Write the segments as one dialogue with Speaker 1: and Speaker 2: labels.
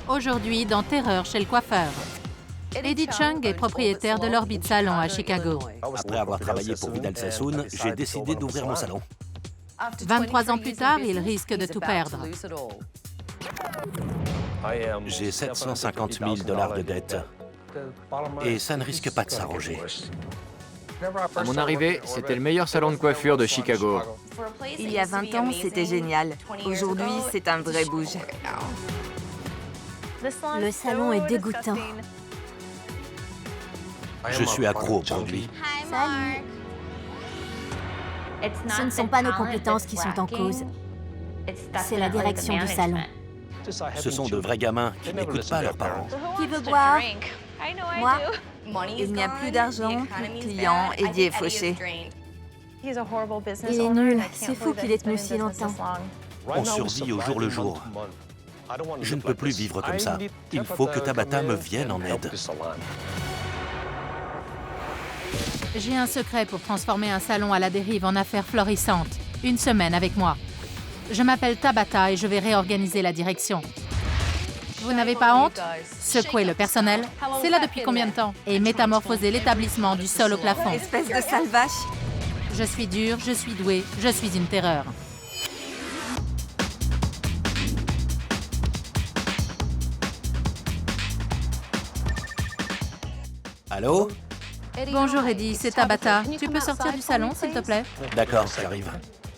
Speaker 1: Aujourd'hui, dans Terreur chez le coiffeur. Eddie Chung est propriétaire de l'Orbit Salon à Chicago.
Speaker 2: Après avoir travaillé pour Vidal Sassoon, j'ai décidé d'ouvrir mon salon.
Speaker 1: 23 ans plus tard, il risque de tout perdre.
Speaker 2: J'ai 750 000 $ de dette. Et ça ne risque pas de s'arranger.
Speaker 3: À mon arrivée, c'était le meilleur salon de coiffure de Chicago.
Speaker 4: Il y a 20 ans, c'était génial. Aujourd'hui, c'est un vrai bouge.
Speaker 5: Le salon est dégoûtant.
Speaker 2: Je suis accro aux produits.
Speaker 5: Salut. Ce ne sont pas nos compétences qui sont en cause. C'est la direction du salon.
Speaker 2: Ce sont de vrais gamins qui n'écoutent pas leurs parents.
Speaker 5: Qui veut boire? Moi?
Speaker 4: Il n'y a plus d'argent, plus de clients, Eddie est fauché.
Speaker 5: Il est nul. C'est fou qu'il ait tenu si longtemps.
Speaker 2: On survit au jour le jour. Je ne peux plus vivre comme ça. Il faut que Tabata me vienne en aide.
Speaker 1: J'ai un secret pour transformer un salon à la dérive en affaire florissante. Une semaine avec moi. Je m'appelle Tabata et je vais réorganiser la direction. Vous n'avez pas honte? Secouer le personnel? C'est là depuis combien de temps? Et métamorphoser l'établissement du sol au plafond.
Speaker 4: Espèce de sale vache.
Speaker 1: Je suis dure, je suis douée, je suis une terreur.
Speaker 2: Allô?
Speaker 1: Bonjour Eddie, c'est Tabata. Tu peux sortir du salon, s'il te plaît?
Speaker 2: D'accord, j'arrive.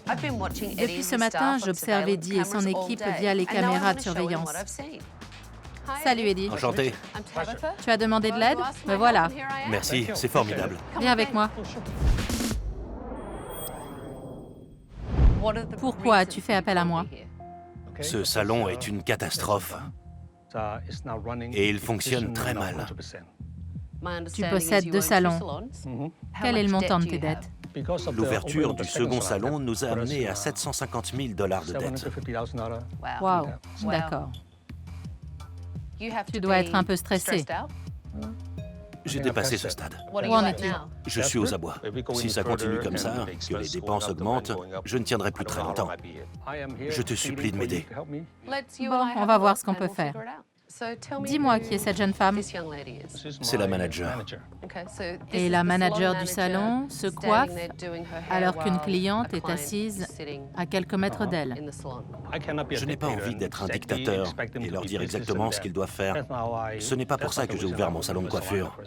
Speaker 1: Depuis ce matin, j'observe Eddie et son équipe via les caméras de surveillance. Salut Eddie.
Speaker 2: Enchanté.
Speaker 1: Tu as demandé de l'aide? Me voilà.
Speaker 2: Merci, c'est formidable.
Speaker 1: Viens avec moi. Pourquoi as-tu fait appel à moi?
Speaker 2: Ce salon est une catastrophe. Et il fonctionne très mal.
Speaker 1: Tu possèdes 2 salons. Quel est le montant de tes dettes?
Speaker 2: L'ouverture du second salon nous a amené à 750 000 $ de dette.
Speaker 1: Waouh, d'accord. Tu dois être un peu stressé.
Speaker 2: J'ai dépassé ce stade.
Speaker 1: Où en es-tu?
Speaker 2: Je suis aux abois. Si ça continue comme ça, que les dépenses augmentent, je ne tiendrai plus très longtemps. Je te supplie de m'aider.
Speaker 1: Bon, on va voir ce qu'on peut faire. Dis-moi qui est cette jeune femme.
Speaker 2: C'est la manager.
Speaker 1: Et la manager du salon se coiffe alors qu'une cliente est assise à quelques mètres d'elle.
Speaker 2: Je n'ai pas envie d'être un dictateur et leur dire exactement ce qu'ils doivent faire. Ce n'est pas pour ça que j'ai ouvert mon salon de coiffure.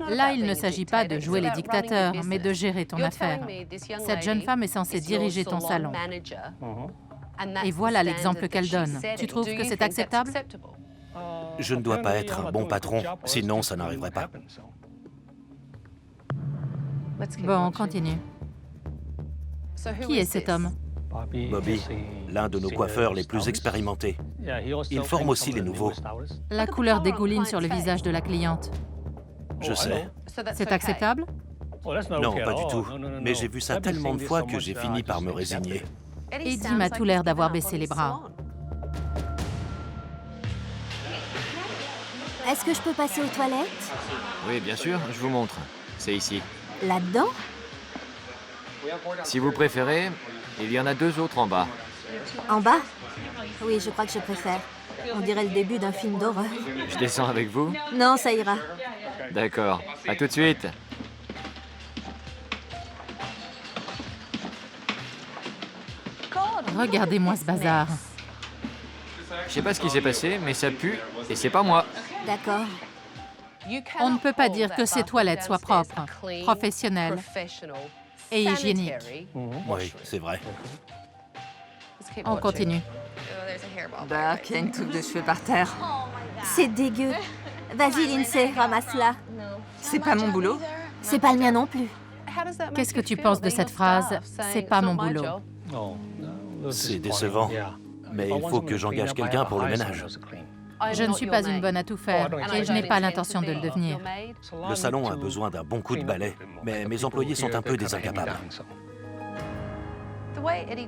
Speaker 1: Là, il ne s'agit pas de jouer les dictateurs, mais de gérer ton affaire. Cette jeune femme est censée diriger ton salon. Et voilà l'exemple qu'elle donne. Tu trouves que c'est acceptable?
Speaker 2: Je ne dois pas être un bon patron, sinon ça n'arriverait pas.
Speaker 1: Bon, on continue. Qui est cet homme?
Speaker 2: Bobby, l'un de nos coiffeurs les plus expérimentés. Il forme aussi les nouveaux.
Speaker 1: La couleur dégouline sur le visage de la cliente.
Speaker 2: Je sais.
Speaker 1: C'est acceptable?
Speaker 2: Non, pas du tout. Mais j'ai vu ça tellement de fois que j'ai fini par me résigner.
Speaker 1: Eddie m'a tout l'air d'avoir baissé les bras.
Speaker 5: Est-ce que je peux passer aux toilettes?
Speaker 3: Oui, bien sûr, je vous montre. C'est ici.
Speaker 5: Là-dedans?
Speaker 3: Si vous préférez, il y en a 2 autres en bas.
Speaker 5: En bas? Oui, je crois que je préfère. On dirait le début d'un film d'horreur.
Speaker 3: Je descends avec vous?
Speaker 5: Non, ça ira.
Speaker 3: D'accord. À tout de suite.
Speaker 1: Regardez-moi ce bazar.
Speaker 3: Je sais pas ce qui s'est passé, mais ça pue et c'est pas moi.
Speaker 5: D'accord.
Speaker 1: On ne peut pas dire que ces toilettes soient propres, professionnelles et hygiéniques.
Speaker 2: Oui, c'est vrai.
Speaker 1: On continue.
Speaker 4: Burke, il y a une touffe de cheveux par terre.
Speaker 5: C'est dégueu. Vas-y, Lindsay, ramasse-la.
Speaker 4: C'est pas mon boulot.
Speaker 5: C'est pas le mien non plus.
Speaker 1: Qu'est-ce que tu penses de cette phrase? C'est pas mon boulot.
Speaker 2: C'est décevant. Mais il faut que j'engage quelqu'un pour le ménage.
Speaker 1: Je ne suis pas une bonne à tout faire et je n'ai pas l'intention de le devenir.
Speaker 2: Le salon a besoin d'un bon coup de balai, mais mes employés sont un peu des incapables.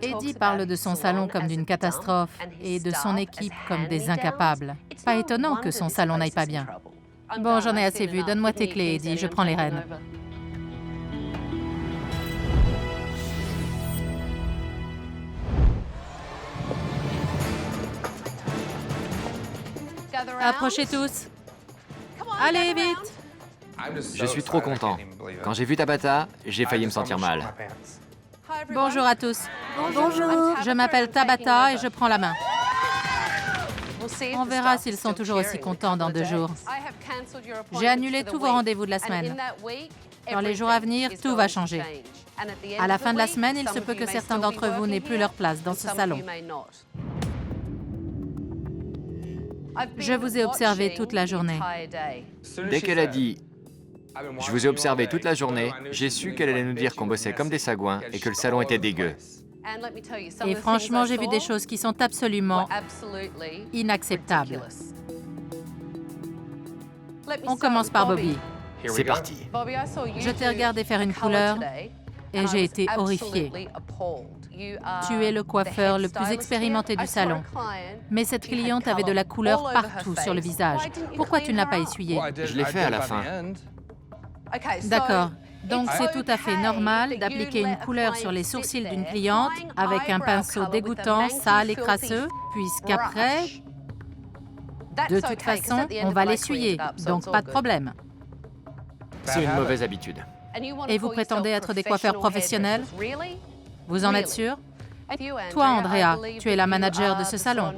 Speaker 1: Eddie parle de son salon comme d'une catastrophe et de son équipe comme des incapables. Pas étonnant que son salon n'aille pas bien. Bon, j'en ai assez vu. Donne-moi tes clés, Eddie. Je prends les rênes. Approchez tous. Allez, vite.
Speaker 3: Je suis trop content. Quand j'ai vu Tabata, j'ai failli me sentir mal.
Speaker 1: Bonjour à tous.
Speaker 5: Bonjour.
Speaker 1: Je m'appelle Tabata et je prends la main. On verra s'ils sont toujours aussi contents dans 2 jours. J'ai annulé tous vos rendez-vous de la semaine. Dans les jours à venir, tout va changer. À la fin de la semaine, il se peut que certains d'entre vous n'aient plus leur place dans ce salon. Je vous ai observé toute la journée.
Speaker 3: Dès qu'elle a dit « Je vous ai observé toute la journée », j'ai su qu'elle allait nous dire qu'on bossait comme des sagouins et que le salon était dégueu.
Speaker 1: Et franchement, j'ai vu des choses qui sont absolument inacceptables. On commence par Bobby.
Speaker 3: C'est parti.
Speaker 1: Je t'ai regardé faire une couleur et j'ai été horrifiée. Tu es le coiffeur le plus expérimenté du salon. Mais cette cliente avait de la couleur partout sur le visage. Pourquoi tu ne l'as pas essuyée?
Speaker 3: Je l'ai fait à la fin.
Speaker 1: D'accord. Donc c'est tout à fait normal d'appliquer une couleur sur les sourcils d'une cliente avec un pinceau dégoûtant, sale et crasseux, puisqu'après, de toute façon, on va l'essuyer, donc pas de problème.
Speaker 3: C'est une mauvaise habitude.
Speaker 1: Et vous prétendez être des coiffeurs professionnels? Vous en êtes sûr? Toi, Andrea, tu es la manager de ce salon.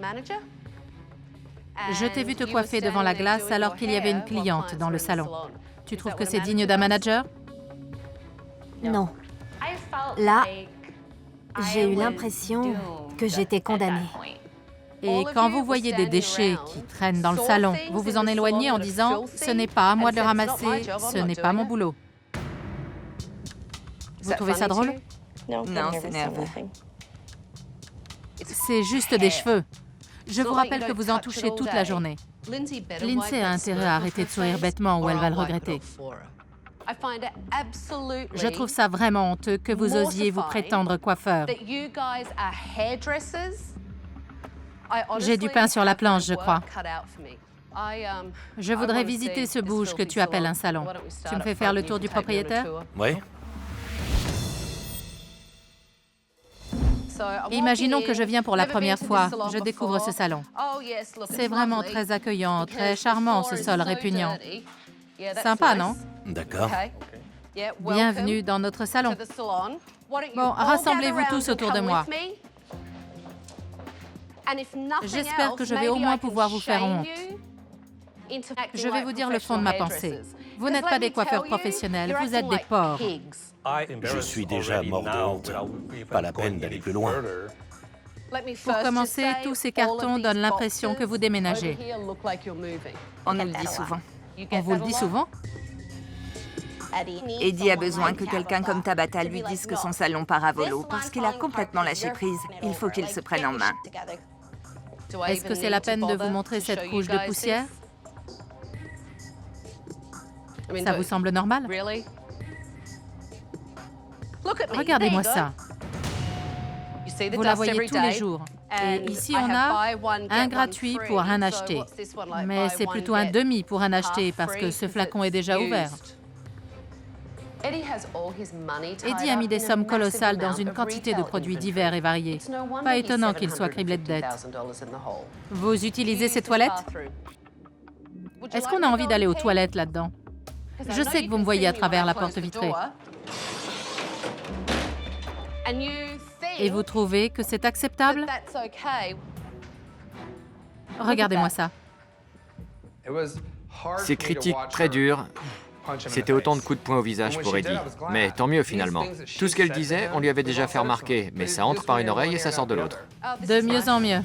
Speaker 1: Je t'ai vu te coiffer devant la glace alors qu'il y avait une cliente dans le salon. Tu trouves que c'est digne d'un manager?
Speaker 5: Non. Là, j'ai eu l'impression que j'étais condamnée.
Speaker 1: Et quand vous voyez des déchets qui traînent dans le salon, vous vous en éloignez en disant « Ce n'est pas à moi de les ramasser, ce n'est pas mon boulot ». Vous trouvez ça drôle?
Speaker 4: Non, c'est nerveux.
Speaker 1: C'est juste des cheveux. Je vous rappelle que vous en touchez toute la journée. Lindsay a intérêt à arrêter de sourire bêtement ou elle va le regretter. Je trouve ça vraiment honteux que vous osiez vous prétendre coiffeur. J'ai du pain sur la planche, je crois. Je voudrais visiter ce bouge que tu appelles un salon. Tu me fais faire le tour du propriétaire?
Speaker 2: Oui.
Speaker 1: Imaginons que je viens pour la première fois. Je découvre ce salon. C'est vraiment très accueillant, très charmant, ce sol répugnant. Sympa, non?
Speaker 2: D'accord.
Speaker 1: Bienvenue dans notre salon. Bon, rassemblez-vous tous autour de moi. J'espère que je vais au moins pouvoir vous faire honte. Je vais vous dire le fond de ma pensée. Vous n'êtes pas des coiffeurs professionnels, vous êtes des porcs.
Speaker 2: Je suis déjà mort de honte. Pas la peine d'aller plus loin.
Speaker 1: Pour commencer, tous ces cartons donnent l'impression que vous déménagez.
Speaker 4: On nous le dit souvent.
Speaker 1: On vous le dit souvent?
Speaker 4: Eddie a besoin que quelqu'un comme Tabata lui dise que son salon part à volo parce qu'il a complètement lâché prise. Il faut qu'il se prenne en main.
Speaker 1: Est-ce que c'est la peine de vous montrer cette couche de poussière? Ça vous semble normal? Regardez-moi ça. Vous la voyez tous les jours. Et ici, on a un gratuit pour un acheté. Mais c'est plutôt un demi pour un acheté parce que ce flacon est déjà ouvert. Eddie a mis des sommes colossales dans une quantité de produits divers et variés. Pas étonnant qu'il soit criblé de dettes. Vous utilisez ces toilettes? Est-ce qu'on a envie d'aller aux toilettes là-dedans? Je sais que vous me voyez à travers la porte vitrée. Et vous trouvez que c'est acceptable? Regardez-moi ça.
Speaker 3: Ces critiques très dures, c'était autant de coups de poing au visage pour Eddie. Mais tant mieux finalement. Tout ce qu'elle disait, on lui avait déjà fait remarquer, mais ça entre par une oreille et ça sort de l'autre.
Speaker 1: De mieux en mieux.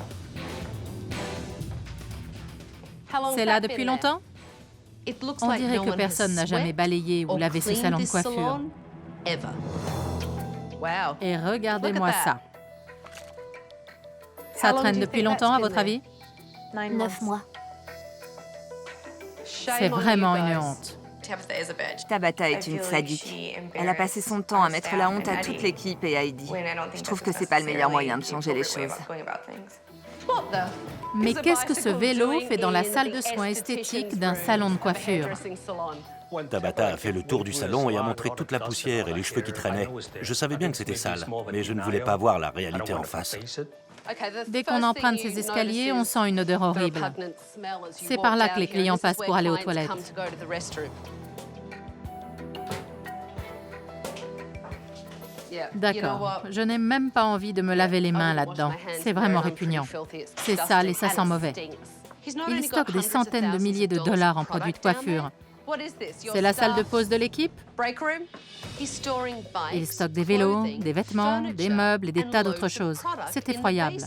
Speaker 1: C'est là depuis longtemps? On dirait que personne n'a jamais balayé ou lavé ce salon de coiffure. Et regardez-moi ça. Ça traîne depuis longtemps, à votre avis?
Speaker 5: 9 mois.
Speaker 1: C'est vraiment une honte.
Speaker 4: Tabata est une sadique. Elle a passé son temps à mettre la honte à toute l'équipe et à Eddie. Je trouve que c'est pas le meilleur moyen de changer les choses.
Speaker 1: Mais qu'est-ce que ce vélo fait dans la salle de soins esthétiques d'un salon de coiffure?
Speaker 2: Tabata a fait le tour du salon et a montré toute la poussière et les cheveux qui traînaient. Je savais bien que c'était sale, mais je ne voulais pas voir la réalité en face.
Speaker 1: Dès qu'on emprunte ces escaliers, on sent une odeur horrible. C'est par là que les clients passent pour aller aux toilettes. D'accord, je n'ai même pas envie de me laver les mains là-dedans. C'est vraiment répugnant. C'est sale et ça sent mauvais. Il stocke des centaines de milliers de dollars en produits de coiffure. C'est la salle de pause de l'équipe? Il stocke des vélos, des vêtements, des meubles et des tas d'autres choses. C'est effroyable.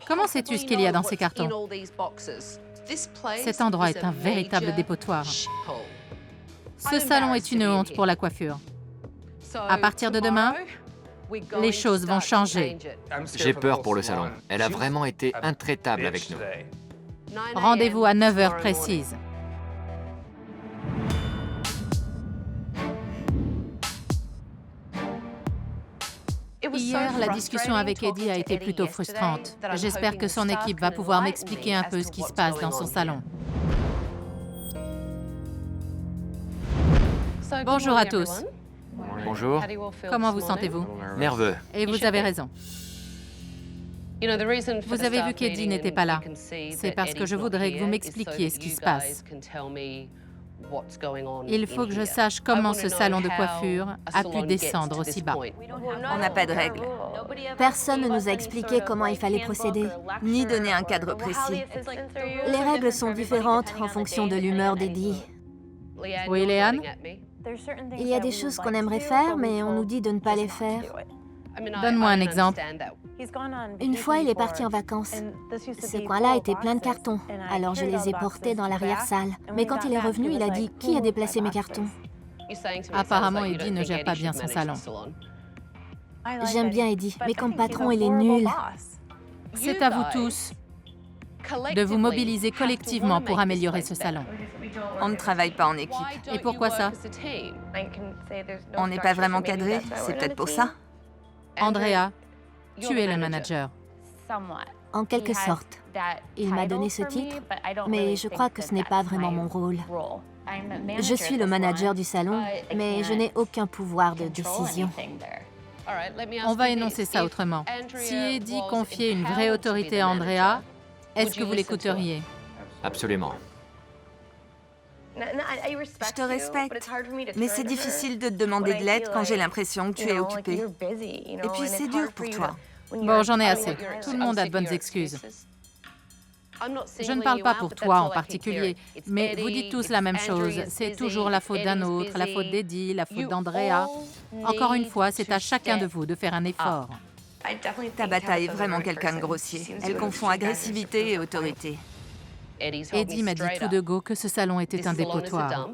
Speaker 1: Comment sais-tu ce qu'il y a dans ces cartons? Cet endroit est un véritable dépotoir. Ce salon est une honte pour la coiffure. À partir de demain, les choses vont changer.
Speaker 3: J'ai peur pour le salon. Elle a vraiment été intraitable avec nous.
Speaker 1: Rendez-vous à 9 heures précises. Hier, la discussion avec Eddie a été plutôt frustrante. J'espère que son équipe va pouvoir m'expliquer un peu ce qui se passe dans son salon. Bonjour à tous.
Speaker 3: Bonjour.
Speaker 1: Comment vous sentez-vous?
Speaker 3: Nerveux.
Speaker 1: Et vous avez raison. Vous avez vu qu'Eddie n'était pas là. C'est parce que je voudrais que vous m'expliquiez ce qui se passe. Il faut que je sache comment ce salon de coiffure a pu descendre aussi bas.
Speaker 4: On n'a pas de règles,
Speaker 5: Personne ne nous a expliqué comment il fallait procéder.
Speaker 4: ni donner un cadre précis.
Speaker 5: Les règles sont différentes en fonction de l'humeur d'Eddie.
Speaker 1: Oui, Léane?
Speaker 5: Il y a des choses qu'on aimerait faire, mais on nous dit de ne pas les faire.
Speaker 1: Donne-moi un exemple.
Speaker 5: Une fois, il est parti en vacances. Ce coin-là était plein de cartons, alors je les ai portés dans l'arrière-salle. Mais quand il est revenu, il a dit « Qui a déplacé mes cartons ?»
Speaker 1: Apparemment, Eddie ne gère pas bien son salon.
Speaker 5: J'aime bien Eddie, mais comme patron, il est nul.
Speaker 1: C'est à vous tous de vous mobiliser collectivement pour améliorer ce salon.
Speaker 4: On ne travaille pas en équipe.
Speaker 1: Et pourquoi ça?
Speaker 4: On n'est pas vraiment cadré, c'est peut-être pour ça.
Speaker 1: Andrea, tu es le manager.
Speaker 5: En quelque sorte. Il m'a donné ce titre, mais je crois que ce n'est pas vraiment mon rôle. Je suis le manager du salon, mais je n'ai aucun pouvoir de décision.
Speaker 1: On va énoncer ça autrement. Si Eddie confiait une vraie autorité à Andrea, est-ce que vous l'écouteriez?
Speaker 3: Absolument.
Speaker 4: Je te respecte, mais c'est difficile de te demander de l'aide quand j'ai l'impression que tu es occupé. Et puis c'est dur pour toi.
Speaker 1: Bon, j'en ai assez. Tout le monde a de bonnes excuses. Je ne parle pas pour toi en particulier, mais vous dites tous la même chose. C'est toujours la faute d'un autre, la faute d'Eddie, la faute d'Andrea. Encore une fois, c'est à chacun de vous de faire un effort.
Speaker 4: Tabata est vraiment quelqu'un de grossier. Elle confond agressivité et autorité.
Speaker 1: Eddie m'a dit tout de go que ce salon était un dépotoir.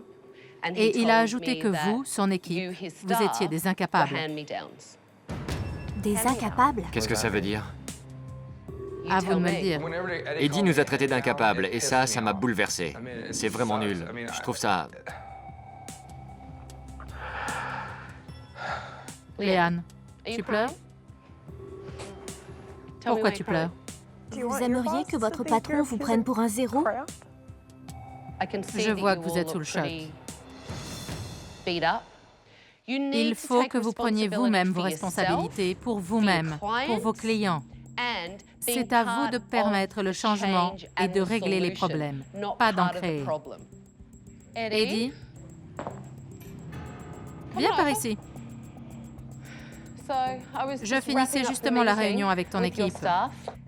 Speaker 1: Et il a ajouté que vous, son équipe, vous étiez des incapables.
Speaker 5: Des incapables?
Speaker 3: Qu'est-ce que ça veut dire?
Speaker 1: À vous de me le dire.
Speaker 3: Eddie nous a traités d'incapables, et ça m'a bouleversé. C'est vraiment nul. Je trouve ça...
Speaker 1: Léane, tu pleures? Pourquoi tu pleures?
Speaker 5: Vous aimeriez que votre patron vous prenne pour un zéro?
Speaker 1: Je vois que vous êtes sous le choc. Il faut que vous preniez vous-même vos responsabilités pour vous-même, pour vos clients. C'est à vous de permettre le changement et de régler les problèmes, pas d'en créer. Eddie, viens par ici. Je finissais justement la réunion avec ton équipe.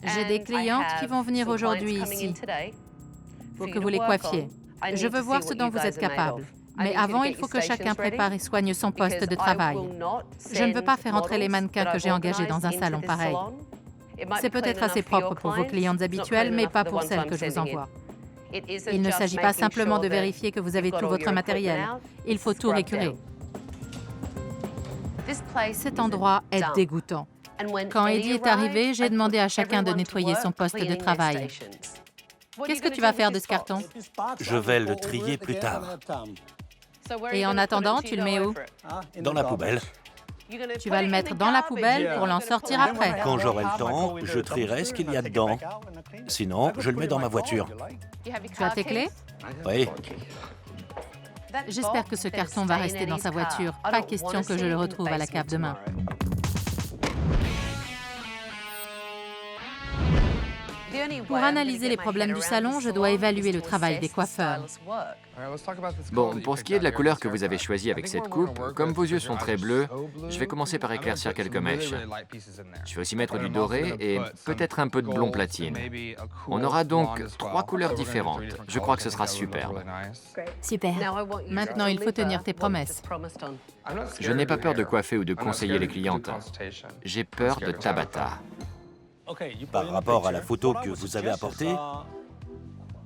Speaker 1: J'ai des clientes qui vont venir aujourd'hui ici. Il faut que vous les coiffiez. Je veux voir ce dont vous êtes capable. Mais avant, il faut que chacun prépare et soigne son poste de travail. Je ne veux pas faire entrer les mannequins que j'ai engagés dans un salon pareil. C'est peut-être assez propre pour vos clientes habituelles, mais pas pour celles que je vous envoie. Il ne s'agit pas simplement de vérifier que vous avez tout votre matériel. Il faut tout récurer. Cet endroit est dégoûtant. Quand Eddie est arrivé, j'ai demandé à chacun de nettoyer son poste de travail. Qu'est-ce que tu vas faire de ce carton?
Speaker 2: Je vais le trier plus tard.
Speaker 1: Et en attendant, tu le mets où?
Speaker 2: Dans la poubelle.
Speaker 1: Tu vas le mettre dans la poubelle pour l'en sortir après.
Speaker 2: Quand j'aurai le temps, je trierai ce qu'il y a dedans. Sinon, je le mets dans ma voiture.
Speaker 1: Tu as tes clés?
Speaker 2: Oui.
Speaker 1: J'espère que ce carton va rester dans sa voiture. Pas question que je le retrouve à la cave demain. Pour analyser les problèmes du salon, je dois évaluer le travail des coiffeurs.
Speaker 3: Bon, pour ce qui est de la couleur que vous avez choisie avec cette coupe, comme vos yeux sont très bleus, je vais commencer par éclaircir quelques mèches. Je vais aussi mettre du doré et peut-être un peu de blond platine. On aura donc 3 couleurs différentes. Je crois que ce sera superbe.
Speaker 5: Super.
Speaker 1: Maintenant, il faut tenir tes promesses.
Speaker 3: Je n'ai pas peur de coiffer ou de conseiller les clientes. J'ai peur de Tabata.
Speaker 2: Par rapport à la photo que vous avez apportée,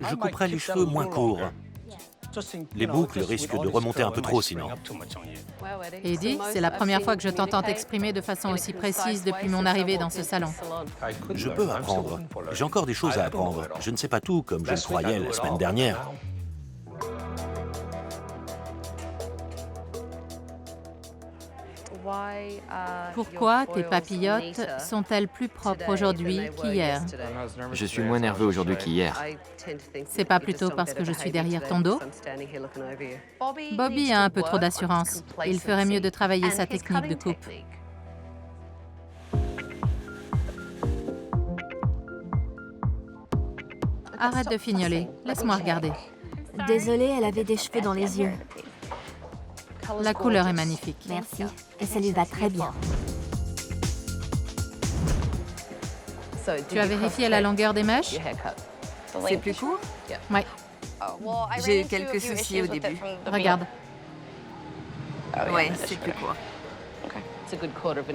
Speaker 2: je couperai les cheveux moins courts. Les boucles risquent de remonter un peu trop sinon.
Speaker 1: Eddie, c'est la première fois que je t'entends t'exprimer de façon aussi précise depuis mon arrivée dans ce salon.
Speaker 2: Je peux apprendre. J'ai encore des choses à apprendre. Je ne sais pas tout comme je le croyais la semaine dernière.
Speaker 1: Pourquoi tes papillotes sont-elles plus propres aujourd'hui qu'hier?
Speaker 3: Je suis moins nerveux aujourd'hui qu'hier.
Speaker 1: C'est pas plutôt parce que je suis derrière ton dos? Bobby a un peu trop d'assurance. Il ferait mieux de travailler sa technique de coupe. Arrête de fignoler. Laisse-moi regarder.
Speaker 5: Désolée, elle avait des cheveux dans les yeux.
Speaker 1: La couleur est magnifique.
Speaker 5: Merci. Et ça lui va très bien.
Speaker 1: Tu as vérifié la longueur des mèches?
Speaker 4: C'est plus court?
Speaker 1: Oui.
Speaker 4: J'ai eu quelques soucis au début.
Speaker 1: Regarde.
Speaker 4: Ouais, c'est plus court.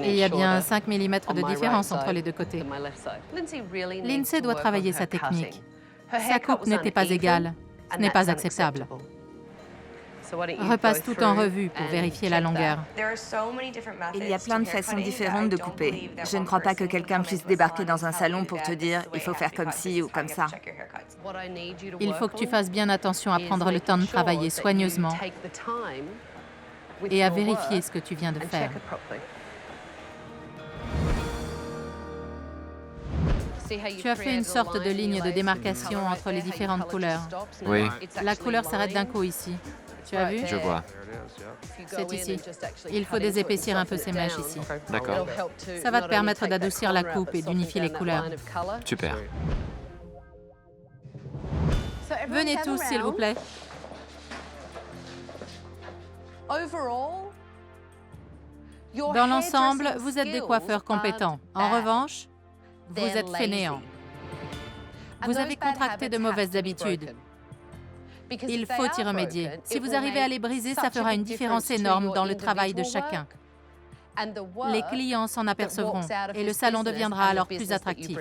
Speaker 1: Et il y a bien 5 mm de différence entre les deux côtés. Lindsay doit travailler sa technique. Sa coupe n'était pas égale. Ce n'est pas acceptable. Repasse tout en revue pour vérifier la longueur.
Speaker 4: Il y a plein de façons différentes de couper. Je ne crois pas que quelqu'un puisse débarquer dans un salon pour te dire « il faut faire comme ci ou comme ça ».
Speaker 1: Il faut que tu fasses bien attention à prendre le temps de travailler soigneusement et à vérifier ce que tu viens de faire. Tu as fait une sorte de ligne de démarcation entre les différentes couleurs.
Speaker 3: Oui,
Speaker 1: La couleur s'arrête d'un coup ici. Tu as vu?
Speaker 3: je vois.
Speaker 1: C'est ici. Il faut désépaissir un peu ces mèches ici.
Speaker 3: D'accord.
Speaker 1: Ça va te permettre d'adoucir la coupe et d'unifier les couleurs.
Speaker 3: Super.
Speaker 1: Venez tous, s'il vous plaît. Dans l'ensemble, vous êtes des coiffeurs compétents. En revanche, vous êtes fainéants. Vous avez contracté de mauvaises habitudes. Il faut y remédier. Si vous arrivez à les briser, ça fera une différence énorme dans le travail de chacun. Les clients s'en apercevront et le salon deviendra alors plus attractif.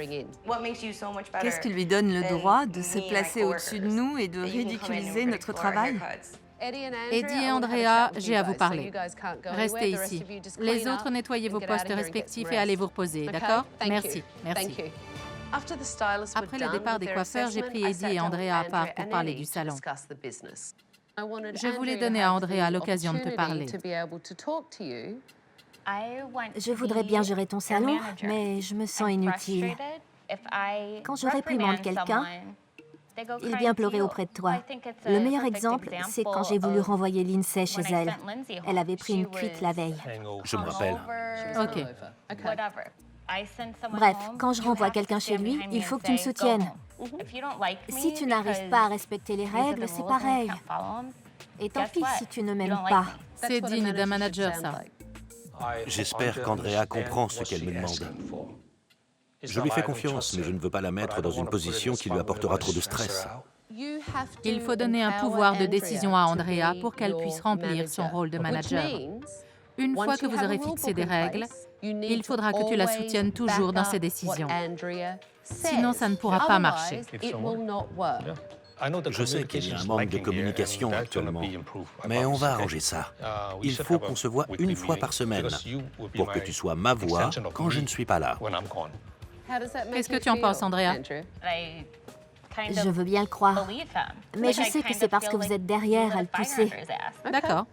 Speaker 4: Qu'est-ce qui lui donne le droit de se placer au-dessus de nous et de ridiculiser notre travail?
Speaker 1: Eddie et Andrea, j'ai à vous parler. Restez ici. Les autres, nettoyez vos postes respectifs et allez vous reposer, d'accord? Merci, merci. Après le départ des coiffeurs, j'ai pris Eddie et Andrea à part pour parler du salon. Je voulais donner à Andrea l'occasion de te parler.
Speaker 5: Je voudrais bien gérer ton salon, mais je me sens inutile. Quand je réprimande quelqu'un, il vient pleurer auprès de toi. Le meilleur exemple, c'est quand j'ai voulu renvoyer Lindsay chez elle. Elle avait pris une cuite la veille.
Speaker 2: Je me rappelle.
Speaker 1: OK.
Speaker 5: Bref, quand je renvoie quelqu'un chez lui, il faut que tu me soutiennes. Si tu n'arrives pas à respecter les règles, c'est pareil. Et tant pis si tu ne m'aimes pas.
Speaker 1: C'est digne d'un manager, ça.
Speaker 2: J'espère qu'Andrea comprend ce qu'elle me demande. Je lui fais confiance, mais je ne veux pas la mettre dans une position qui lui apportera trop de stress.
Speaker 1: Il faut donner un pouvoir de décision à Andrea pour qu'elle puisse remplir son rôle de manager. Une fois que vous aurez fixé des règles, il faudra que tu la soutiennes toujours dans ses décisions. Sinon, ça ne pourra pas marcher.
Speaker 2: Je sais qu'il y a un manque de communication actuellement, mais on va arranger ça. Il faut qu'on se voit une fois par semaine pour que tu sois ma voix quand je ne suis pas là.
Speaker 1: Qu'est-ce que tu en penses, Andrea?
Speaker 5: Je veux bien le croire. Mais je sais que c'est parce que vous êtes derrière à le pousser.
Speaker 1: D'accord.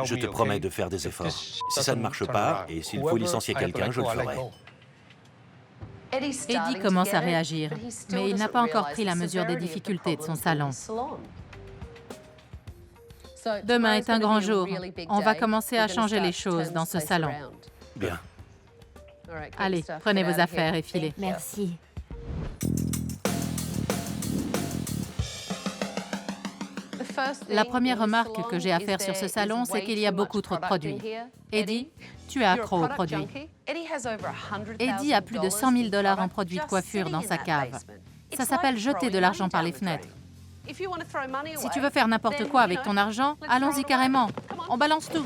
Speaker 2: Je te promets de faire des efforts. Si ça ne marche pas, et s'il faut licencier quelqu'un, je le ferai.
Speaker 1: Eddie commence à réagir, mais il n'a pas encore pris la mesure des difficultés de son salon. Demain est un grand jour. On va commencer à changer les choses dans ce salon.
Speaker 2: Bien.
Speaker 1: Allez, prenez vos affaires et filez.
Speaker 5: Merci.
Speaker 1: La première remarque que j'ai à faire sur ce salon, c'est qu'il y a beaucoup trop de produits. Eddie, tu es accro aux produits. Eddie a plus de 100 000 $ en produits de coiffure dans sa cave. Ça s'appelle jeter de l'argent par les fenêtres. Si tu veux faire n'importe quoi avec ton argent, allons-y carrément. On balance tout.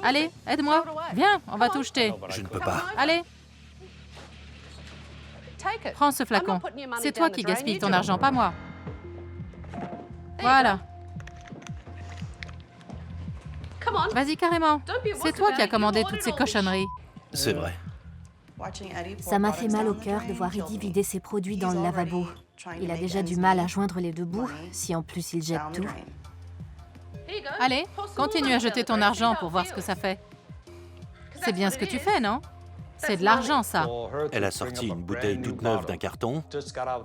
Speaker 1: Allez, aide-moi. Viens, on va tout jeter.
Speaker 2: Je ne peux pas.
Speaker 1: Allez. Prends ce flacon. C'est toi qui gaspilles ton argent, pas moi. Voilà. Vas-y carrément. C'est toi qui as commandé toutes ces cochonneries.
Speaker 2: C'est vrai.
Speaker 5: Ça m'a fait mal au cœur de voir Eddie vider ses produits dans le lavabo. Il a déjà du mal à joindre les deux bouts, si en plus il jette tout.
Speaker 1: Allez, continue à jeter ton argent pour voir ce que ça fait. C'est bien ce que tu fais, non? C'est de l'argent, ça.
Speaker 2: Elle a sorti une bouteille toute neuve d'un carton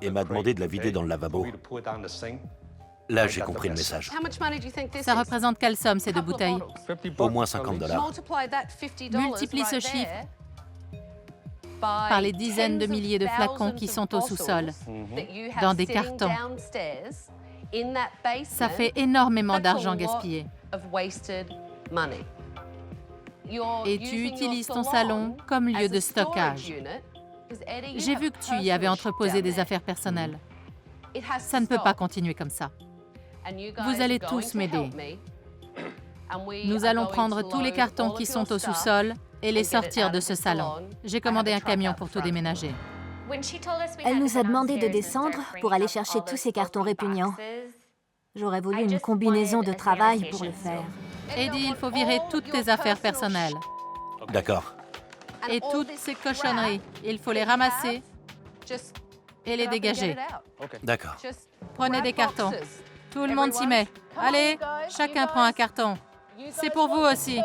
Speaker 2: et m'a demandé de la vider dans le lavabo. Là, j'ai compris le message.
Speaker 1: Ça représente quelle somme, ces deux bouteilles?
Speaker 2: Au moins 50 $.
Speaker 1: Multiplie ce chiffre par les dizaines de milliers de flacons qui sont au sous-sol, dans des cartons. Ça fait énormément d'argent gaspillé. Et tu utilises ton salon comme lieu de stockage. J'ai vu que tu y avais entreposé des affaires personnelles. Ça ne peut pas continuer comme ça. Vous allez tous m'aider. Nous allons prendre tous les cartons qui sont au sous-sol et les sortir de ce salon. J'ai commandé un camion pour tout déménager.
Speaker 5: Elle nous a demandé de descendre pour aller chercher tous ces cartons répugnants. J'aurais voulu une combinaison de travail pour le faire.
Speaker 1: Eddie, il faut virer toutes tes affaires personnelles.
Speaker 2: D'accord.
Speaker 1: Et toutes ces cochonneries, il faut les ramasser et les dégager.
Speaker 2: D'accord.
Speaker 1: Prenez des cartons. Tout le monde s'y met. Allez, chacun prend un carton. C'est pour vous aussi.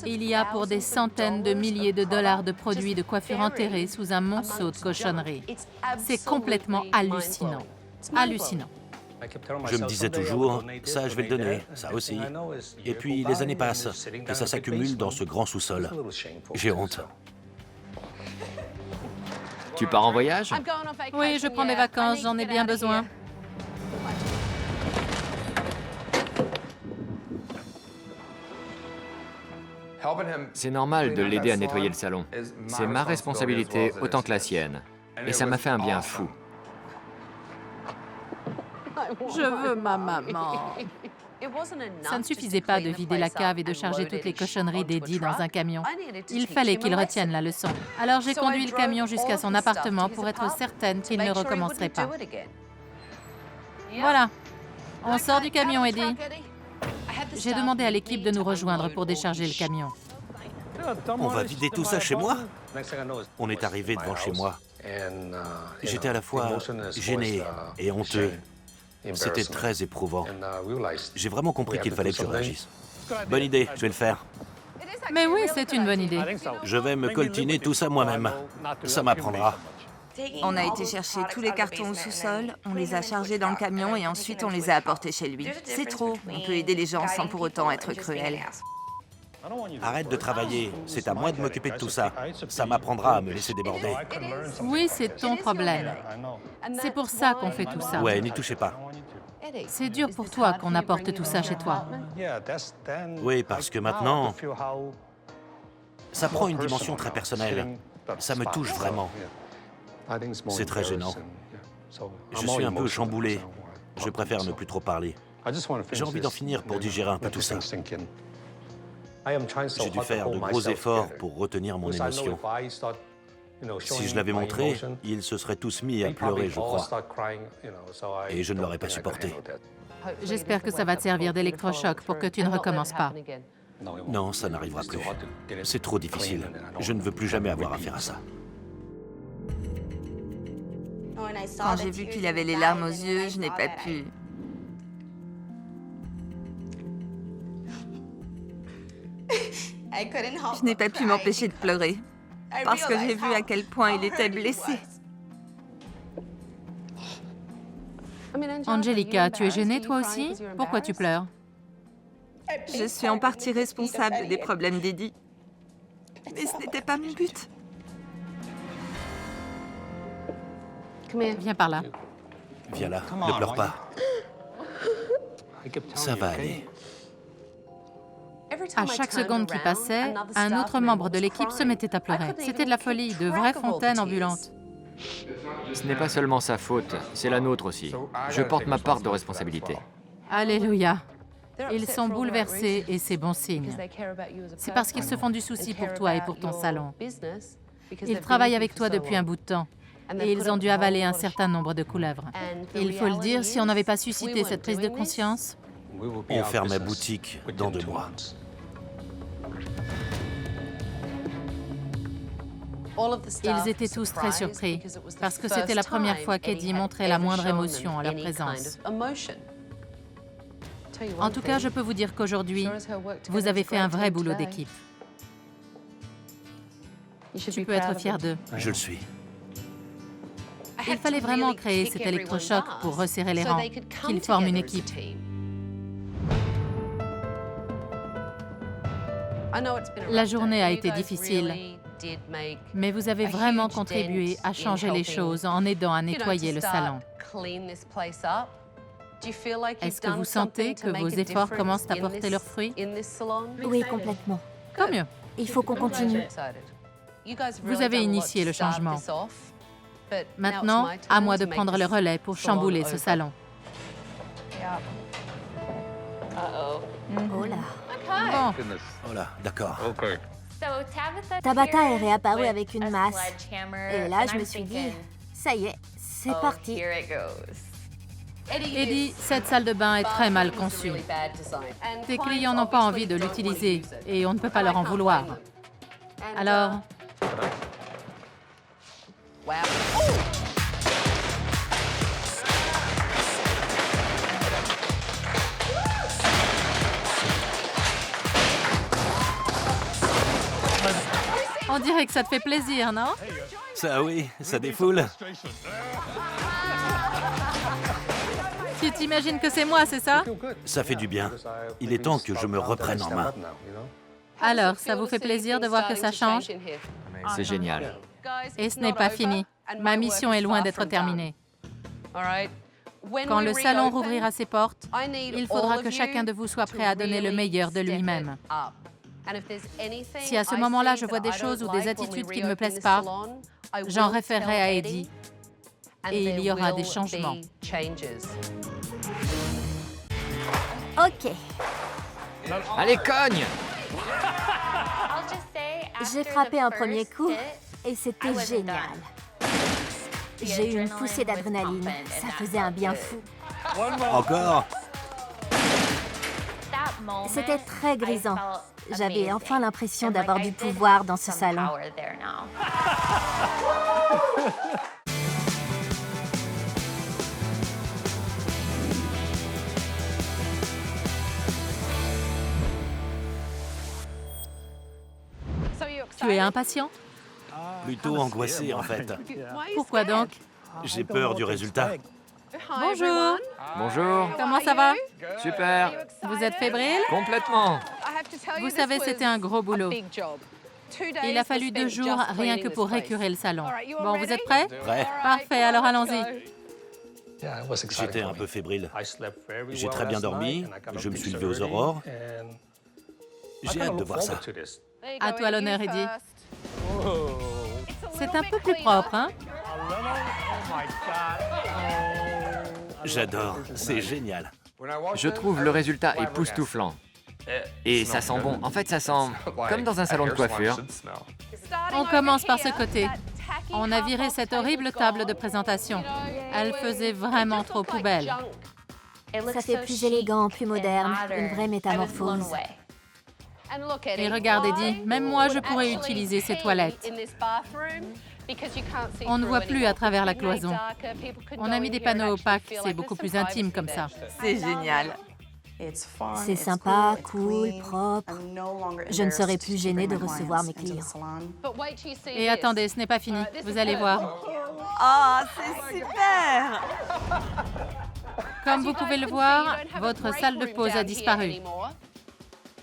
Speaker 1: Il y a pour des centaines de milliers de dollars de produits de coiffure enterrés sous un monceau de cochonneries. C'est complètement hallucinant. Hallucinant.
Speaker 2: Je me disais toujours, ça je vais le donner, ça aussi. Et puis les années passent et ça s'accumule dans ce grand sous-sol. J'ai honte.
Speaker 3: Tu pars en voyage?
Speaker 1: Oui, je prends des vacances, j'en ai bien besoin.
Speaker 3: C'est normal de l'aider à nettoyer le salon. C'est ma responsabilité autant que la sienne. Et ça m'a fait un bien fou.
Speaker 1: Je veux ma maman. Ça ne suffisait pas de vider la cave et de charger toutes les cochonneries d'Eddie dans un camion. Il fallait qu'il retienne la leçon. Alors j'ai conduit le camion jusqu'à son appartement pour être certaine qu'il ne recommencerait pas. Voilà. On sort du camion, Eddie. J'ai demandé à l'équipe de nous rejoindre pour décharger le camion.
Speaker 2: On va vider tout ça chez moi? On est arrivé devant chez moi. J'étais à la fois gêné et honteux. C'était très éprouvant. J'ai vraiment compris qu'il fallait que je réagisse. Bonne idée, je vais le faire.
Speaker 1: Mais oui, c'est une bonne idée.
Speaker 2: Je vais me coltiner tout ça moi-même. Ça m'apprendra.
Speaker 4: On a été chercher tous les cartons au sous-sol, on les a chargés dans le camion et ensuite on les a apportés chez lui. C'est trop, on peut aider les gens sans pour autant être cruel.
Speaker 2: Arrête de travailler, c'est à moi de m'occuper de tout ça. Ça m'apprendra à me laisser déborder.
Speaker 1: Oui, c'est ton problème. C'est pour ça qu'on fait tout ça.
Speaker 2: Ouais, n'y touchez pas.
Speaker 1: C'est dur pour toi qu'on apporte tout ça chez toi.
Speaker 2: Oui, parce que maintenant, ça prend une dimension très personnelle. Ça me touche vraiment. C'est très gênant. Je suis un peu chamboulé. Je préfère ne plus trop parler. J'ai envie d'en finir pour digérer un peu tout ça. J'ai dû faire de gros efforts pour retenir mon émotion. Si je l'avais montré, ils se seraient tous mis à pleurer, je crois. Et je ne l'aurais pas supporté.
Speaker 1: J'espère que ça va te servir d'électrochoc pour que tu ne recommences pas.
Speaker 2: Non, ça n'arrivera plus. C'est trop difficile. Je ne veux plus jamais avoir affaire à ça.
Speaker 4: Quand j'ai vu qu'il avait les larmes aux yeux, je n'ai pas pu. Je n'ai pas pu m'empêcher de pleurer, parce que j'ai vu à quel point il était blessé.
Speaker 1: Angelica, tu es gênée toi aussi? Pourquoi tu pleures?
Speaker 4: Je suis en partie responsable des problèmes d'Eddie. Mais ce n'était pas mon but.
Speaker 1: Viens par là.
Speaker 2: Viens là, ne pleure pas. Ça va aller.
Speaker 1: À chaque seconde qui passait, un autre membre de l'équipe se mettait à pleurer. C'était de la folie, de vraies fontaines ambulantes.
Speaker 3: Ce n'est pas seulement sa faute, c'est la nôtre aussi. Je porte ma part de responsabilité.
Speaker 1: Alléluia. Ils sont bouleversés et c'est bon signe. C'est parce qu'ils se font du souci pour toi et pour ton salon. Ils travaillent avec toi depuis un bout de temps et ils ont dû avaler un certain nombre de couleuvres. Et il faut le dire, si on n'avait pas suscité cette prise de conscience,
Speaker 2: On fermait boutique dans 2 mois.
Speaker 1: ils étaient tous très surpris parce que c'était la première fois qu'Eddie montrait la moindre émotion en leur présence. En tout cas, je peux vous dire qu'aujourd'hui, vous avez fait un vrai boulot d'équipe. Tu peux être fier d'eux.
Speaker 2: Je le suis.
Speaker 1: Il fallait vraiment créer cet électrochoc pour resserrer les rangs, qu'ils forment une équipe. La journée a été difficile, mais vous avez vraiment contribué à changer les choses en aidant à nettoyer le salon. Est-ce que vous sentez que vos efforts commencent à porter leurs fruits?
Speaker 5: Oui, complètement.
Speaker 1: Tant mieux.
Speaker 5: Il faut qu'on continue.
Speaker 1: Vous avez initié le changement. Maintenant, à moi de prendre le relais pour chambouler ce salon.
Speaker 5: Oh là.
Speaker 1: Bon,
Speaker 2: Oh là, d'accord.
Speaker 5: Tabata est réapparue avec une masse. Et là, je me suis dit, ça y est, c'est parti.
Speaker 1: Eddie, cette salle de bain est très mal conçue. Tes clients n'ont pas envie de l'utiliser et on ne peut pas leur en vouloir. Alors, on dirait que ça te fait plaisir, non?
Speaker 2: Ça oui, ça défoule.
Speaker 1: Tu t'imagines que c'est moi, c'est ça?
Speaker 2: Ça fait du bien. Il est temps que je me reprenne en main.
Speaker 1: Alors, ça vous fait plaisir de voir que ça change?
Speaker 3: C'est génial.
Speaker 1: Et ce n'est pas fini. Ma mission est loin d'être terminée. Quand le salon rouvrira ses portes, il faudra que chacun de vous soit prêt à donner le meilleur de lui-même. Si à ce moment-là, je vois des choses ou des attitudes qui ne me plaisent pas, j'en référerai à Eddie et il y aura des changements.
Speaker 5: Ok,
Speaker 3: Allez, cogne!
Speaker 5: j'ai frappé un premier coup et c'était génial. J'ai eu une poussée d'adrénaline. Ça faisait un bien fou.
Speaker 2: Encore?
Speaker 5: C'était très grisant. J'avais enfin l'impression d'avoir du pouvoir dans ce salon.
Speaker 1: Tu es impatient?
Speaker 2: Plutôt angoissé, en fait.
Speaker 1: Pourquoi donc?
Speaker 2: J'ai peur du résultat.
Speaker 1: Bonjour.
Speaker 3: Bonjour.
Speaker 1: Comment ça va?
Speaker 3: Super.
Speaker 1: Vous êtes fébrile?
Speaker 3: Complètement.
Speaker 1: Vous savez, c'était un gros boulot. Il a fallu 2 jours rien que pour récurer le salon. Bon, vous êtes prêts?
Speaker 2: Prêt?
Speaker 1: Parfait, alors allons-y.
Speaker 2: J'étais un peu fébrile. J'ai très bien dormi, je me suis levé aux aurores. J'ai hâte de voir ça.
Speaker 1: À toi l'honneur, Eddie. C'est un peu plus propre, hein?
Speaker 2: J'adore, c'est génial.
Speaker 3: Je trouve le résultat époustouflant. Et ça sent bon. En fait, ça sent comme dans un salon de coiffure.
Speaker 1: On commence par ce côté. On a viré cette horrible table de présentation. Elle faisait vraiment trop poubelle.
Speaker 5: Ça fait plus élégant, plus moderne, une vraie métamorphose.
Speaker 1: Et regarde, Eddie, même moi, je pourrais utiliser ces toilettes. On ne voit plus à travers la cloison. On a mis des panneaux opaques, c'est beaucoup plus intime comme ça.
Speaker 4: C'est génial.
Speaker 5: C'est sympa, cool, propre. Je ne serai plus gênée de recevoir mes clients.
Speaker 1: Et attendez, ce n'est pas fini. Vous allez voir.
Speaker 4: Oh, c'est super!
Speaker 1: Comme vous pouvez le voir, votre salle de pause a disparu.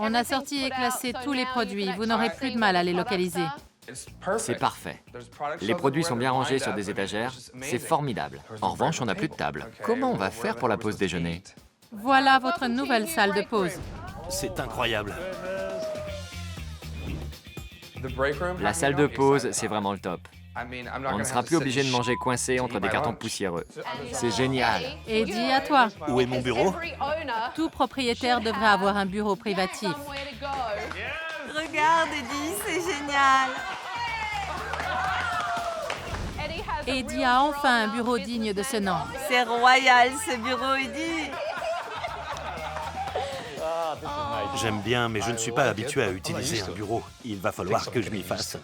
Speaker 1: On a sorti et classé tous les produits. Vous n'aurez plus de mal à les localiser.
Speaker 3: C'est parfait. Les produits sont bien rangés sur des étagères. C'est formidable. En revanche, on n'a plus de table. Comment on va faire pour la pause déjeuner?
Speaker 1: Voilà votre nouvelle salle de pause.
Speaker 2: C'est incroyable.
Speaker 3: La salle de pause, c'est vraiment le top. On ne sera plus obligé de manger coincé entre des cartons poussiéreux. C'est génial.
Speaker 1: Eddie, à toi.
Speaker 2: Où est mon bureau?
Speaker 1: Tout propriétaire devrait avoir un bureau privatif.
Speaker 4: Regarde, Eddie, c'est génial.
Speaker 1: Eddie a enfin un bureau digne de ce nom.
Speaker 4: C'est royal, ce bureau, Eddie.
Speaker 2: J'aime bien, mais je ne suis pas habitué à utiliser un bureau. Il va falloir que je m'y fasse.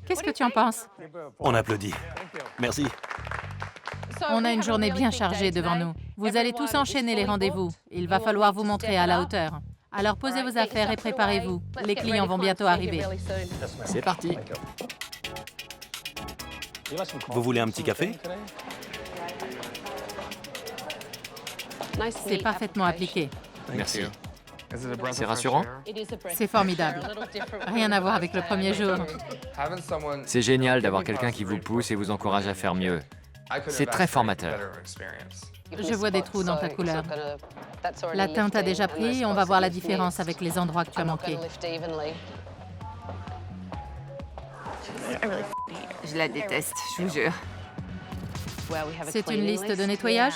Speaker 1: Qu'est-ce que tu en penses?
Speaker 2: On applaudit. Merci.
Speaker 1: On a une journée bien chargée devant nous. Vous allez tous enchaîner les rendez-vous. Il va falloir vous montrer à la hauteur. Alors posez vos affaires et préparez-vous. Les clients vont bientôt arriver.
Speaker 3: C'est parti.
Speaker 2: Vous voulez un petit café?
Speaker 1: C'est parfaitement appliqué.
Speaker 3: Merci. C'est rassurant?
Speaker 1: C'est formidable. Rien à voir avec le premier jour.
Speaker 3: C'est génial d'avoir quelqu'un qui vous pousse et vous encourage à faire mieux. C'est très formateur.
Speaker 1: Je vois des trous dans ta couleur. La teinte a déjà pris et on va voir la différence avec les endroits que tu as manqués.
Speaker 4: Je la déteste, je vous jure.
Speaker 1: C'est une liste de nettoyage?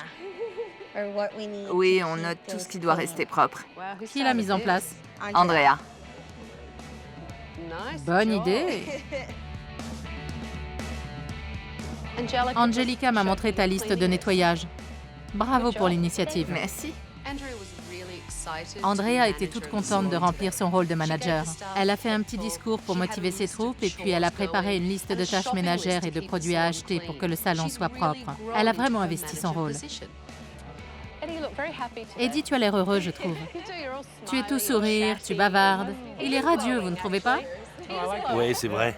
Speaker 4: Oui, on note tout ce qui doit rester propre.
Speaker 1: Qui l'a mise en place?
Speaker 4: Andrea.
Speaker 1: Bonne idée. Angelica m'a montré ta liste de nettoyage. Bravo pour l'initiative.
Speaker 4: Merci.
Speaker 1: Andrea était toute contente de remplir son rôle de manager. Elle a fait un petit discours pour motiver ses troupes et puis elle a préparé une liste de tâches ménagères et de produits à acheter pour que le salon soit propre. Elle a vraiment investi son rôle. Eddie, tu as l'air heureux, je trouve. Tu es tout sourire, tu bavardes. Il est radieux, vous ne trouvez pas?
Speaker 2: Oui, c'est vrai.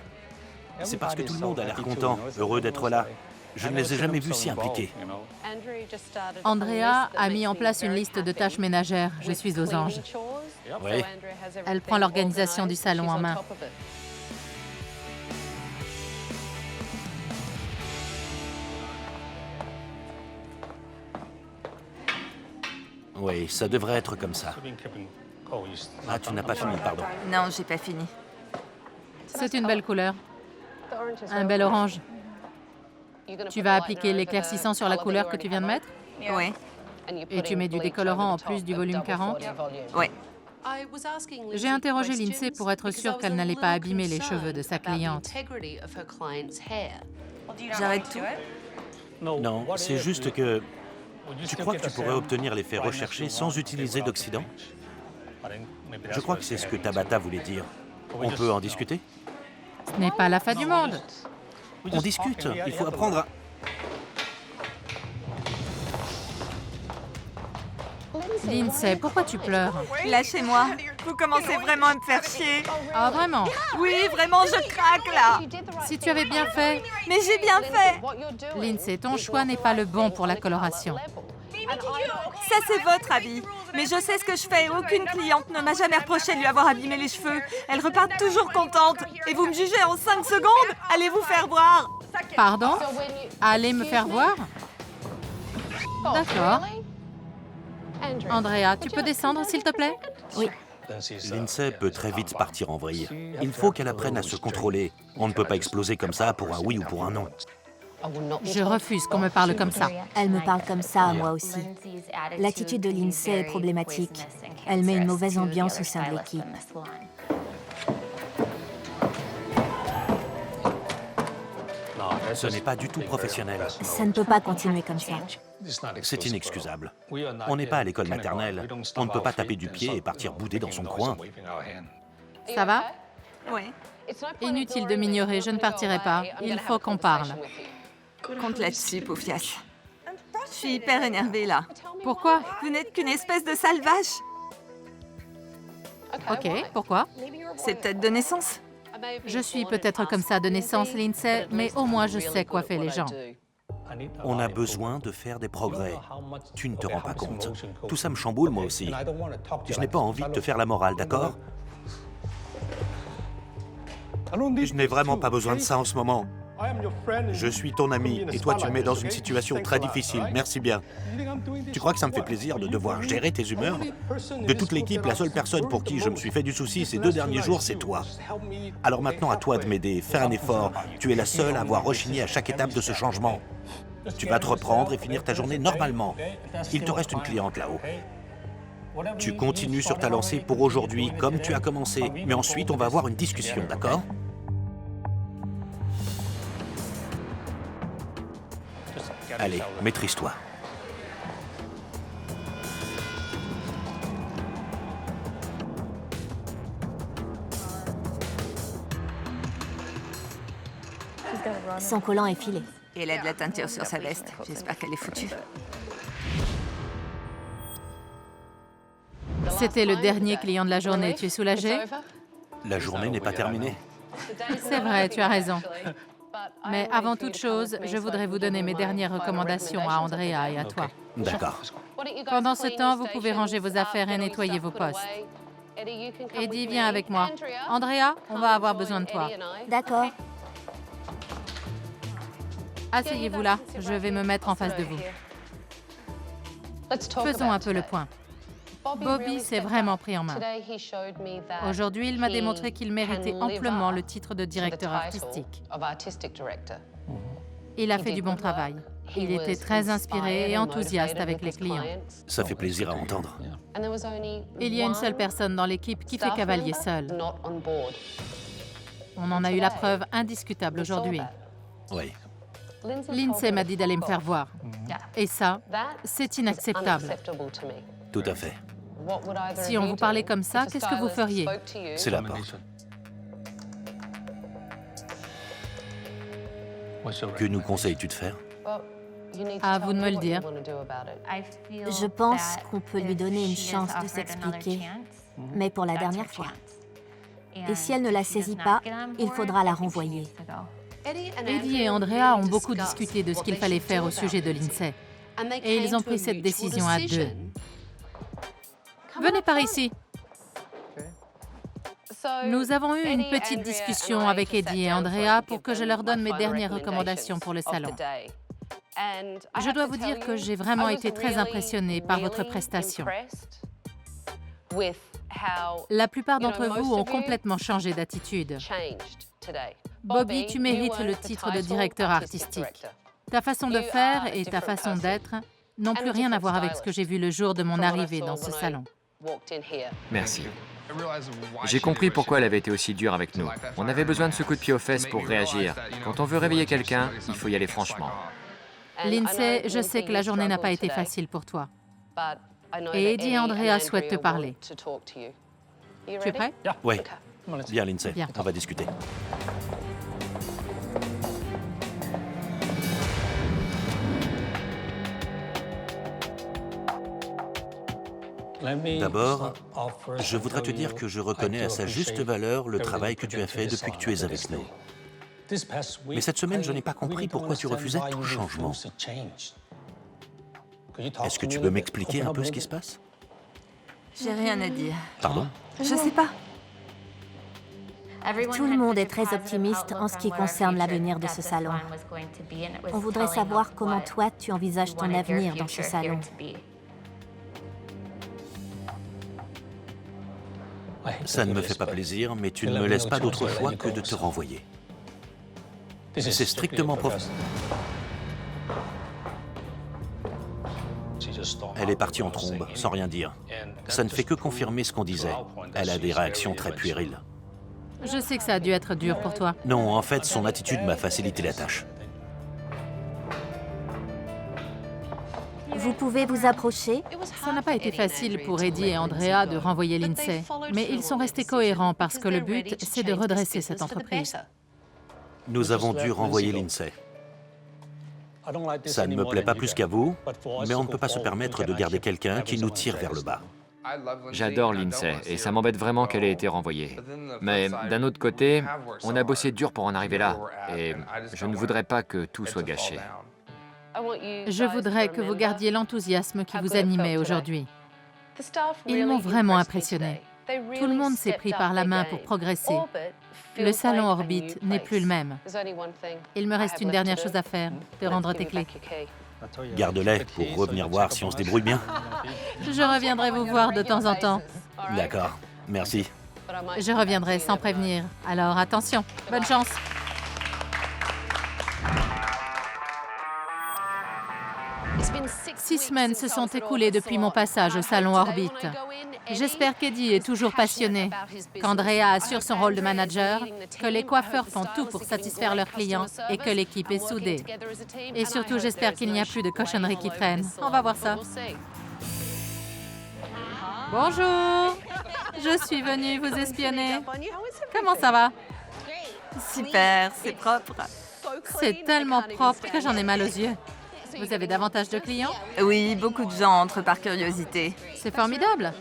Speaker 2: C'est parce que tout le monde a l'air content, heureux d'être là. Je ne les ai jamais vus si impliqués.
Speaker 1: Andrea a mis en place une liste de tâches ménagères. Je suis aux anges.
Speaker 2: Oui.
Speaker 1: Elle prend l'organisation du salon en main.
Speaker 2: Oui, ça devrait être comme ça. Ah, tu n'as pas fini, pardon.
Speaker 4: Non, j'ai pas fini.
Speaker 1: C'est une belle couleur. Un bel orange. Tu vas appliquer l'éclaircissant sur la couleur que tu viens de mettre?
Speaker 4: Oui,
Speaker 1: Et tu mets du décolorant en plus du volume 40?
Speaker 4: oui.
Speaker 1: J'ai interrogé Lindsay pour être sûre qu'elle n'allait pas abîmer les cheveux de sa cliente.
Speaker 4: J'arrête tout.
Speaker 2: Non, c'est juste que... Tu crois que tu pourrais obtenir l'effet recherché sans utiliser d'oxydant? Je crois que c'est ce que Tabata voulait dire. On peut en discuter?
Speaker 1: Ce n'est pas la fin du monde.
Speaker 2: On discute, il faut apprendre à...
Speaker 1: Lindsay, pourquoi tu pleures?
Speaker 4: Lâchez-moi. Vous commencez vraiment à me faire chier.
Speaker 1: Ah, vraiment?
Speaker 4: Oui, vraiment, je craque là.
Speaker 1: Si tu avais bien fait...
Speaker 4: Mais j'ai bien fait.
Speaker 1: Lindsay, ton choix n'est pas le bon pour la coloration.
Speaker 4: Ça, c'est votre avis. Mais je sais ce que je fais. Aucune cliente ne m'a jamais reproché de lui avoir abîmé les cheveux. Elle repart toujours contente. Et vous me jugez en 5 secondes? Allez vous faire voir.
Speaker 1: Pardon? Allez me faire voir? D'accord. Andrea, tu peux descendre, s'il te plaît?
Speaker 5: Oui.
Speaker 2: Lindsay peut très vite partir en vrille. Il faut qu'elle apprenne à se contrôler. On ne peut pas exploser comme ça pour un oui ou pour un non.
Speaker 1: Je refuse qu'on me parle comme ça.
Speaker 5: Elle me parle comme ça à moi aussi. L'attitude de Lindsay est problématique. Elle met une mauvaise ambiance au sein de l'équipe.
Speaker 2: Ce n'est pas du tout professionnel.
Speaker 5: Ça ne peut pas continuer comme ça.
Speaker 2: C'est inexcusable. On n'est pas à l'école maternelle. On ne peut pas taper du pied et partir bouder dans son coin.
Speaker 1: Ça va?
Speaker 4: Oui.
Speaker 1: Inutile de m'ignorer, je ne partirai pas. Il faut qu'on parle.
Speaker 4: Compte là-dessus, Poufias. Je suis hyper énervée là.
Speaker 1: Pourquoi?
Speaker 4: Vous n'êtes qu'une espèce de sale vache.
Speaker 1: Ok, pourquoi?
Speaker 4: C'est peut-être de naissance.
Speaker 1: Je suis peut-être comme ça de naissance, Lindsay, mais au moins je sais quoi faire les gens.
Speaker 2: On a besoin de faire des progrès. Tu ne te rends pas compte. Tout ça me chamboule, moi aussi. Je n'ai pas envie de te faire la morale, d'accord? Je n'ai vraiment pas besoin de ça en ce moment. Je suis ton ami et toi tu me mets dans une situation très difficile, merci bien. Tu crois que ça me fait plaisir de devoir gérer tes humeurs? De toute l'équipe, la seule personne pour qui je me suis fait du souci ces 2 derniers jours, c'est toi. Alors maintenant à toi de m'aider, fais un effort. Tu es la seule à avoir rechigné à chaque étape de ce changement. Tu vas te reprendre et finir ta journée normalement. Il te reste une cliente là-haut. Tu continues sur ta lancée pour aujourd'hui, comme tu as commencé. Mais ensuite, on va avoir une discussion, d'accord? Allez, maîtrise-toi.
Speaker 5: Son collant est filé.
Speaker 4: Et elle a de la teinture sur sa veste. J'espère qu'elle est foutue.
Speaker 1: C'était le dernier client de la journée. Tu es soulagé?
Speaker 2: La journée n'est pas terminée.
Speaker 1: C'est vrai, tu as raison. Mais avant toute chose, je voudrais vous donner mes dernières recommandations à Andrea et à toi.
Speaker 2: D'accord.
Speaker 1: Pendant ce temps, vous pouvez ranger vos affaires et nettoyer vos postes. Eddie, viens avec moi. Andrea, on va avoir besoin de toi.
Speaker 5: D'accord.
Speaker 1: Asseyez-vous là, je vais me mettre en face de vous. Faisons un peu le point. Bobby s'est vraiment pris en main. Aujourd'hui, il m'a démontré qu'il méritait amplement le titre de directeur artistique. Il a fait du bon travail. Il était très inspiré et enthousiaste avec les clients.
Speaker 2: Ça fait plaisir à entendre.
Speaker 1: Il y a une seule personne dans l'équipe qui fait cavalier seul. On en a eu la preuve indiscutable aujourd'hui.
Speaker 2: Oui.
Speaker 1: Lindsay m'a dit d'aller me faire voir. Et ça, c'est inacceptable.
Speaker 2: Tout à fait.
Speaker 1: Si on vous parlait comme ça, qu'est-ce que vous feriez?
Speaker 2: C'est la porte. Que nous conseilles-tu de faire?
Speaker 1: À vous de me le dire.
Speaker 5: Je pense qu'on peut lui donner une chance de s'expliquer, mais pour la dernière fois. Et si elle ne la saisit pas, il faudra la renvoyer.
Speaker 1: Eddie et Andrea ont beaucoup discuté de ce qu'il fallait faire au sujet de Lindsay. Et ils ont pris cette décision à 2. Venez par ici. Nous avons eu une petite discussion avec Eddie et Andrea pour que je leur donne mes dernières recommandations pour le salon. Je dois vous dire que j'ai vraiment été très impressionnée par votre prestation. La plupart d'entre vous ont complètement changé d'attitude. Bobby, tu mérites le titre de directeur artistique. Ta façon de faire et ta façon d'être n'ont plus rien à voir avec ce que j'ai vu le jour de mon arrivée dans ce salon.
Speaker 3: Merci. J'ai compris pourquoi elle avait été aussi dure avec nous. On avait besoin de ce coup de pied aux fesses pour réagir. Quand on veut réveiller quelqu'un, il faut y aller franchement.
Speaker 1: Lindsay, je sais que la journée n'a pas été facile pour toi. Et Eddie et Andrea souhaitent te parler. Tu es prêt?
Speaker 2: Oui. Viens, Lindsay,
Speaker 1: Viens.
Speaker 2: on va discuter. D'abord, je voudrais te dire que je reconnais à sa juste valeur le travail que tu as fait depuis que tu es avec nous. Mais cette semaine, je n'ai pas compris pourquoi tu refusais tout changement. Est-ce que tu peux m'expliquer un peu ce qui se passe?
Speaker 4: J'ai rien à dire.
Speaker 2: Pardon?
Speaker 4: Je sais pas.
Speaker 5: Tout le monde est très optimiste en ce qui concerne l'avenir de ce salon. On voudrait savoir comment toi, tu envisages ton avenir dans ce salon.
Speaker 2: Ça ne me fait pas plaisir, mais tu ne me laisses pas d'autre choix que de te renvoyer. C'est strictement professionnel. Elle est partie en trombe, sans rien dire. Ça ne fait que confirmer ce qu'on disait. Elle a des réactions très puériles.
Speaker 1: Je sais que ça a dû être dur pour toi.
Speaker 2: Non, en fait, son attitude m'a facilité la tâche.
Speaker 5: Vous pouvez vous approcher?
Speaker 1: Ça n'a pas été facile pour Eddie et Andrea de renvoyer Lindsay, mais ils sont restés cohérents parce que le but, c'est de redresser cette entreprise.
Speaker 2: Nous avons dû renvoyer Lindsay. Ça ne me plaît pas plus qu'à vous, mais on ne peut pas se permettre de garder quelqu'un qui nous tire vers le bas.
Speaker 3: J'adore Lindsay et ça m'embête vraiment qu'elle ait été renvoyée. Mais d'un autre côté, on a bossé dur pour en arriver là et je ne voudrais pas que tout soit gâché.
Speaker 1: Je voudrais que vous gardiez l'enthousiasme qui vous animait aujourd'hui. Ils m'ont vraiment impressionné. Tout le monde s'est pris par la main pour progresser. Le salon Orbit n'est plus le même. Il me reste une dernière chose à faire, te rendre tes clés.
Speaker 2: Garde-les pour revenir voir si on se débrouille bien.
Speaker 1: Je reviendrai vous voir de temps en temps.
Speaker 2: D'accord, merci.
Speaker 1: Je reviendrai sans prévenir. Alors attention, bonne chance. Six semaines se sont écoulées depuis mon passage au salon Orbit. J'espère qu'Eddie est toujours passionné, qu'Andrea assure son rôle de manager, que les coiffeurs font tout pour satisfaire leurs clients et que l'équipe est soudée. Et surtout, j'espère qu'il n'y a plus de cochonneries qui traînent. On va voir ça. Bonjour! Je suis venue vous espionner. Comment ça va?
Speaker 4: Super, c'est propre.
Speaker 1: C'est tellement propre que j'en ai mal aux yeux. Vous avez davantage de clients?
Speaker 4: Oui, beaucoup de gens entrent par curiosité.
Speaker 1: C'est formidable.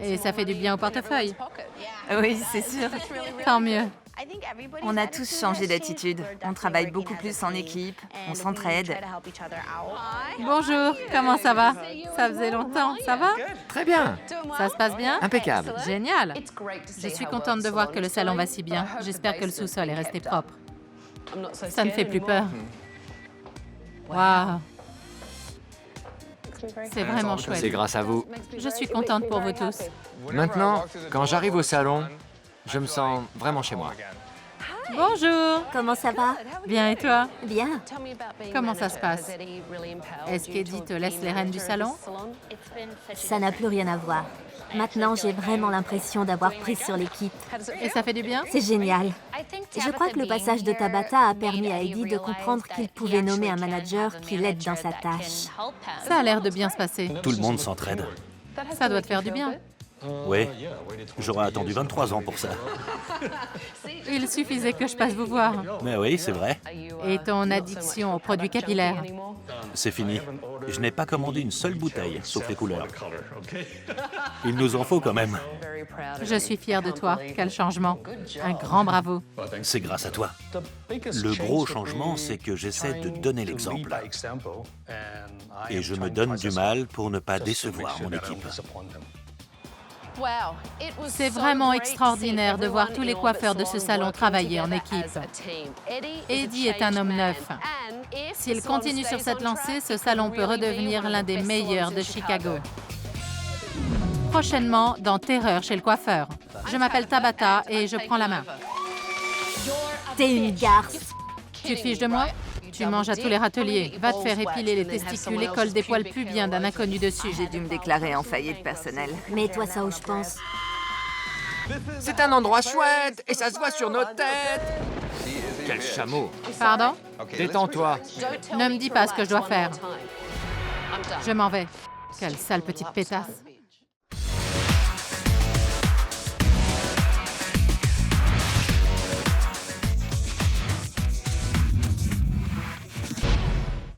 Speaker 1: Et ça fait du bien au portefeuille.
Speaker 4: Oui, c'est sûr.
Speaker 1: Tant mieux.
Speaker 4: On a tous changé d'attitude. On travaille beaucoup plus en équipe, on s'entraide.
Speaker 1: Bonjour, comment ça va? Ça faisait longtemps, ça va?
Speaker 3: Très bien.
Speaker 1: Ça se passe bien?
Speaker 3: Impeccable.
Speaker 1: Génial. Je suis contente de voir que le salon va si bien. J'espère que le sous-sol est resté propre. Ça ne fait plus peur. Waouh! C'est vraiment
Speaker 3: C'est
Speaker 1: chouette.
Speaker 3: grâce à vous.
Speaker 1: Je suis contente pour vous tous.
Speaker 3: Maintenant, quand j'arrive au salon, je me sens vraiment chez moi.
Speaker 1: Bonjour!
Speaker 5: Comment ça va?
Speaker 1: Bien et toi?
Speaker 5: Bien.
Speaker 1: Comment ça se passe? Est-ce qu'Eddie te laisse les rênes du salon?
Speaker 5: Ça n'a plus rien à voir. Maintenant, j'ai vraiment l'impression d'avoir pris sur l'équipe.
Speaker 1: Et ça fait du bien?
Speaker 5: C'est génial. Je crois que le passage de Tabata a permis à Eddie de comprendre qu'il pouvait nommer un manager qui l'aide dans sa tâche.
Speaker 1: Ça a l'air de bien se passer.
Speaker 2: Tout le monde s'entraide.
Speaker 1: Ça doit te faire du bien.
Speaker 2: Oui, j'aurais attendu 23 ans pour ça.
Speaker 1: Il suffisait que je passe vous voir.
Speaker 2: Mais oui, c'est vrai.
Speaker 1: Et ton addiction aux produits capillaires?
Speaker 2: C'est fini. Je n'ai pas commandé une seule bouteille, sauf les couleurs. Il nous en faut quand même.
Speaker 1: Je suis fière de toi. Quel changement. Un grand bravo.
Speaker 2: C'est grâce à toi. Le gros changement, c'est que j'essaie de donner l'exemple. Et je me donne du mal pour ne pas décevoir mon équipe.
Speaker 1: C'est vraiment extraordinaire de voir tous les coiffeurs de ce salon travailler en équipe. Eddie est un homme neuf. S'il continue sur cette lancée, ce salon peut redevenir l'un des meilleurs de Chicago. Prochainement, dans Terreur chez le coiffeur. Je m'appelle Tabata et je prends la main.
Speaker 5: T'es une garce.
Speaker 1: Tu te fiches de moi? Tu manges à tous les râteliers. Va te faire épiler les testicules et colle des poils pubiens d'un inconnu dessus.
Speaker 4: J'ai dû me déclarer en faillite personnelle.
Speaker 5: Mets-toi ça où je pense.
Speaker 3: C'est un endroit chouette et ça se voit sur nos têtes. Quel chameau.
Speaker 1: Pardon?
Speaker 3: Détends-toi.
Speaker 1: Ne me dis pas ce que je dois faire. Je m'en vais. Quelle sale petite pétasse.